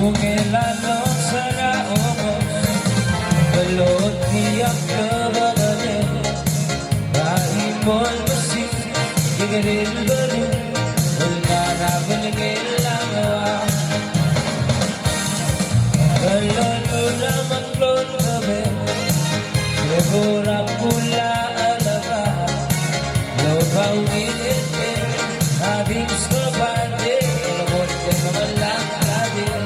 Elano saraomos balot tiyak kabagane Raimol masih digeril baru Ulmara benegelawa Balot ulaman klon kabe Lebora pula alaba Lobau inete Abing skabande Labot ke kamalang kabe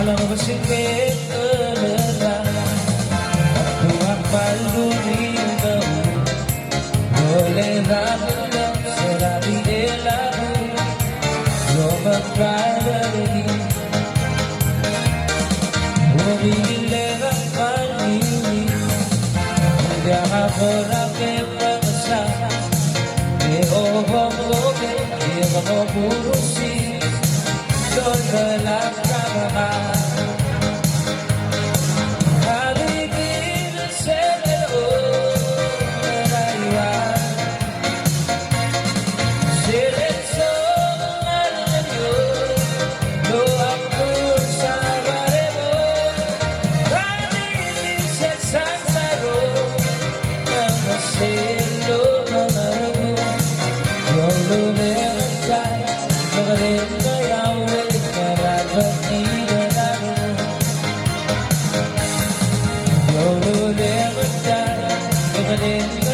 Alam mo sikit alala Aku hafal durimu Boleh ramai serabi elamu You're my priority Umilih hafal ini Dia hafal pangsa Dia obong obeng Dia mengurusi Don dalam kamar You'll never die,